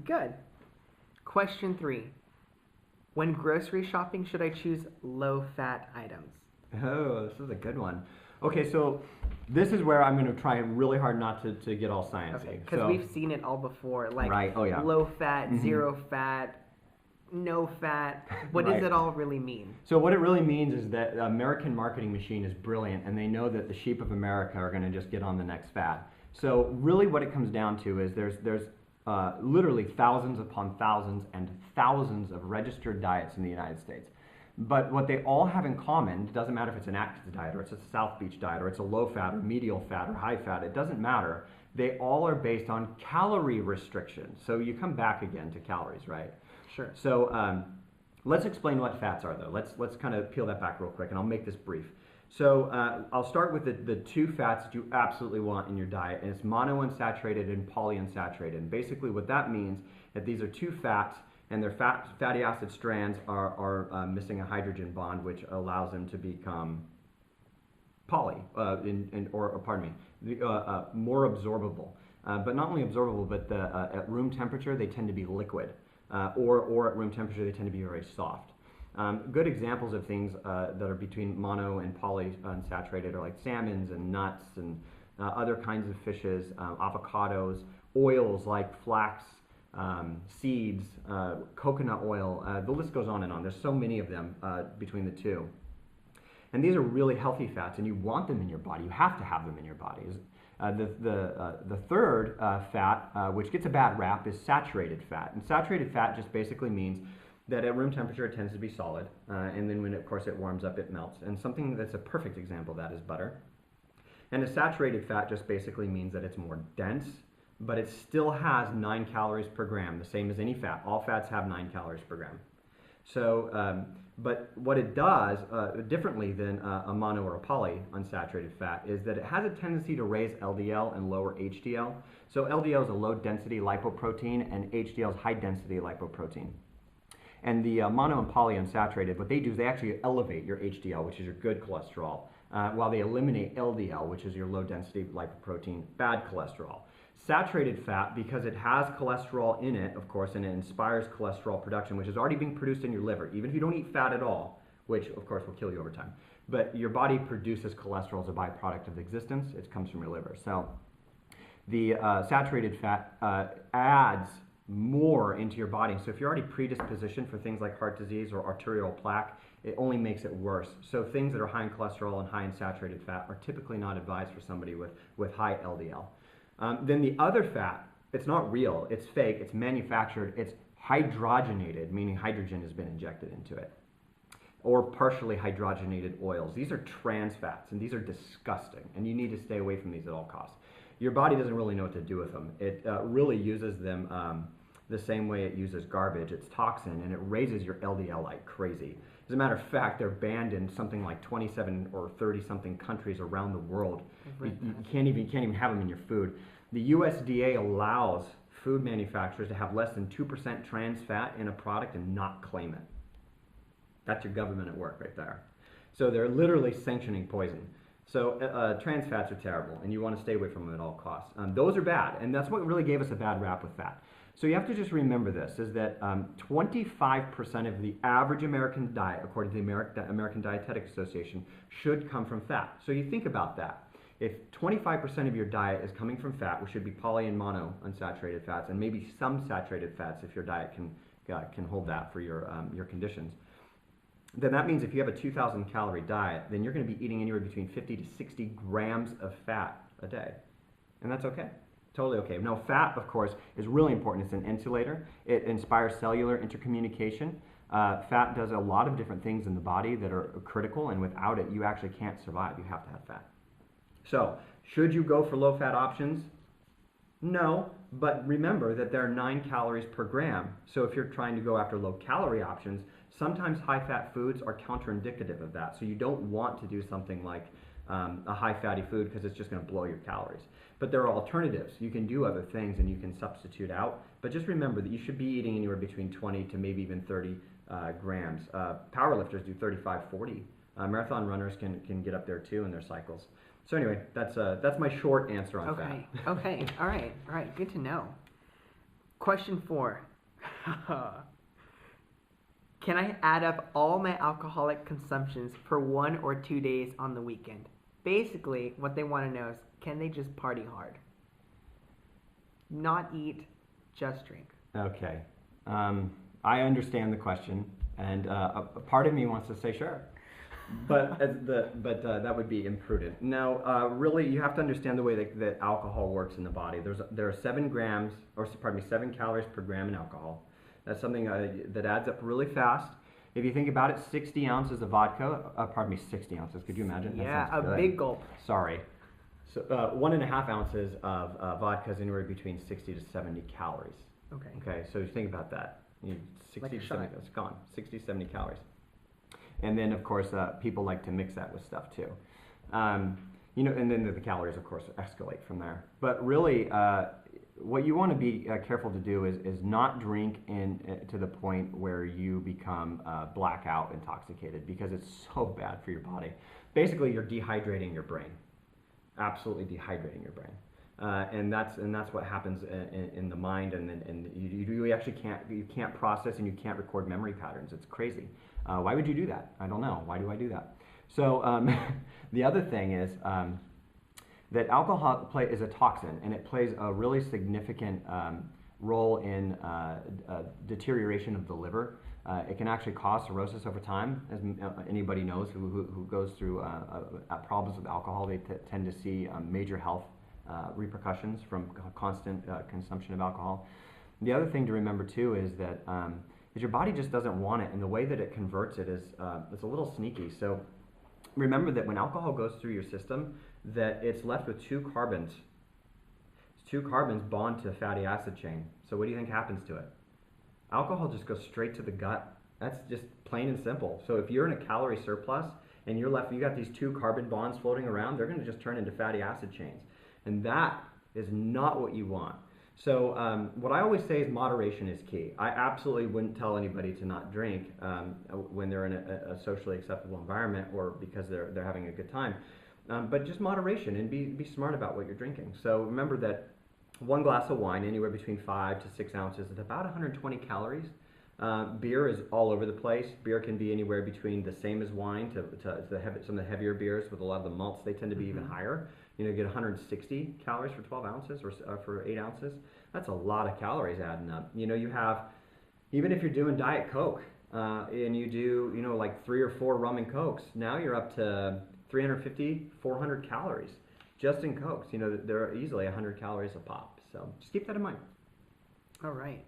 Good. Question 3. When grocery shopping, should I choose low-fat items? Oh, this is a good one. Okay, so this is where I'm going to try really hard not to get all sciencey. Okay, because So, we've seen it all before, like right, oh yeah. low-fat, Mhm. zero-fat, no-fat. What does Right. it all really mean? So what it really means is that the American marketing machine is brilliant, and they know that the sheep of America are going to just get on the next fad. So really, what it comes down to is there's literally thousands upon thousands and thousands of registered diets in the United States. But what they all have in common, it doesn't matter if it's an Atkins diet or it's a South Beach diet or it's a low fat or medial fat or high fat, it doesn't matter. They all are based on calorie restriction. So you come back again to calories, right? Sure. So let's explain what fats are, though. Let's kind of peel that back real quick, and I'll make this brief. So I'll start with the two fats that you absolutely want in your diet, and it's monounsaturated and polyunsaturated. And basically what that means that these are two fats, and their fatty acid strands are missing a hydrogen bond, which allows them to become poly, more absorbable. But not only absorbable, but at room temperature, they tend to be liquid. Or at room temperature, they tend to be very soft. Good examples of things that are between mono and polyunsaturated are like salmons and nuts and other kinds of fishes, avocados, oils like flax, seeds, coconut oil. The list goes on and on. There's so many of them between the two. And these are really healthy fats, and you want them in your body. You have to have them in your body. The third fat, which gets a bad rap, is saturated fat. And saturated fat just basically means that at room temperature it tends to be solid, and then when, of course, it warms up, it melts. And something that's a perfect example of that is butter. And a saturated fat just basically means that it's more dense, but it still has 9 calories per gram, the same as any fat. All fats have 9 calories per gram. So, but what it does differently than a mono or a polyunsaturated fat is that it has a tendency to raise LDL and lower HDL. So LDL is a low density lipoprotein and HDL is high density lipoprotein. And the mono and polyunsaturated, what they do is they actually elevate your HDL, which is your good cholesterol, while they eliminate LDL, which is your low density lipoprotein, bad cholesterol. Saturated fat, because it has cholesterol in it, of course, and it inspires cholesterol production, which is already being produced in your liver, even if you don't eat fat at all, which of course will kill you over time. But your body produces cholesterol as a byproduct of existence. It comes from your liver. So the saturated fat adds more into your body. So if you're already predispositioned for things like heart disease or arterial plaque, it only makes it worse. So things that are high in cholesterol and high in saturated fat are typically not advised for somebody with high LDL. Then the other fat, it's not real, it's fake, it's manufactured, it's hydrogenated, meaning hydrogen has been injected into it, or partially hydrogenated oils. These are trans fats, and these are disgusting, and you need to stay away from these at all costs. Your body doesn't really know what to do with them. It really uses them the same way it uses garbage. It's toxin, and it raises your LDL like crazy. As a matter of fact, they're banned in something like 27 or 30-something countries around the world. You can't even have them in your food. The USDA allows food manufacturers to have less than 2% trans fat in a product and not claim it. That's your government at work right there. So they're literally sanctioning poison. So trans fats are terrible, and you want to stay away from them at all costs. Those are bad, and that's what really gave us a bad rap with fat. So you have to just remember this, is that 25% of the average American diet, according to the American Dietetic Association, should come from fat. So you think about that. If 25% of your diet is coming from fat, which should be poly and mono unsaturated fats, and maybe some saturated fats if your diet can hold that for your conditions, then that means if you have a 2,000 calorie diet, then you're going to be eating anywhere between 50 to 60 grams of fat a day. And that's okay. Totally okay. Now, fat, of course, is really important. It's an insulator. It inspires cellular intercommunication. Fat does a lot of different things in the body that are critical, and without it, you actually can't survive. You have to have fat. So, should you go for low-fat options? No, but remember that there are 9 calories per gram. So if you're trying to go after low-calorie options, sometimes high-fat foods are counterindicative of that. So you don't want to do something like a high-fatty food because it's just going to blow your calories. But there are alternatives. You can do other things and you can substitute out. But just remember that you should be eating anywhere between 20 to maybe even 30 grams. Powerlifters do 35, 40. Marathon runners can get up there too in their cycles. So anyway, that's my short answer on fat. Okay. All right. Good to know. Question 4. Can I add up all my alcoholic consumptions for 1 or 2 days on the weekend? Basically, what they want to know is, can they just party hard? Not eat, just drink. Okay. I understand the question, and a part of me wants to say sure. But that would be imprudent. Now, really, you have to understand the way that alcohol works in the body. There are 7 calories per gram in alcohol. That's something that adds up really fast. If you think about it, 60 ounces of vodka. 60 ounces. Could you imagine? Yeah, That sounds a good. big gulp. Sorry. So 1.5 ounces of vodka is anywhere between 60 to 70 calories. Okay. Okay, so you think about that. 60 Like a to 70, shot. it's gone. 60, 70 calories. And then, of course, people like to mix that with stuff too. And then the calories, of course, escalate from there. But really, what you want to be careful to do is not drink to the point where you become blackout intoxicated, because it's so bad for your body. Basically, you're dehydrating your brain. Absolutely dehydrating your brain. And that's what happens in the mind, and you actually can't process, and you can't record memory patterns. It's crazy. Why would you do that? I don't know. Why do I do that? So the other thing is that alcohol is a toxin, and it plays a really significant role in deterioration of the liver. It can actually cause cirrhosis over time, as anybody knows who goes through problems with alcohol. They tend to see major health repercussions from constant consumption of alcohol. The other thing to remember too is that your body just doesn't want it, and the way that it converts it is a little sneaky. So remember that when alcohol goes through your system, that it's left with 2 carbons. 2 carbons bond to a fatty acid chain. So what do you think happens to it? Alcohol just goes straight to the gut. That's just plain and simple. So if you're in a calorie surplus and you got these 2 carbon bonds floating around, they're going to just turn into fatty acid chains. And that is not what you want. So what I always say is moderation is key. I absolutely wouldn't tell anybody to not drink when they're in a socially acceptable environment, or because they're having a good time. But just moderation, and be smart about what you're drinking. So remember that 1 glass of wine, anywhere between 5 to 6 ounces, is about 120 calories. Beer is all over the place. Beer can be anywhere between the same as wine to some of the heavier beers with a lot of the malts. They tend to be even higher. You get 160 calories for 12 ounces or for 8 ounces. That's a lot of calories adding up. You have, even if you're doing Diet Coke and you do, like 3 or 4 rum and Cokes, now you're up to 350, 400 calories just in Cokes. They're easily 100 calories a pop. So just keep that in mind. All right.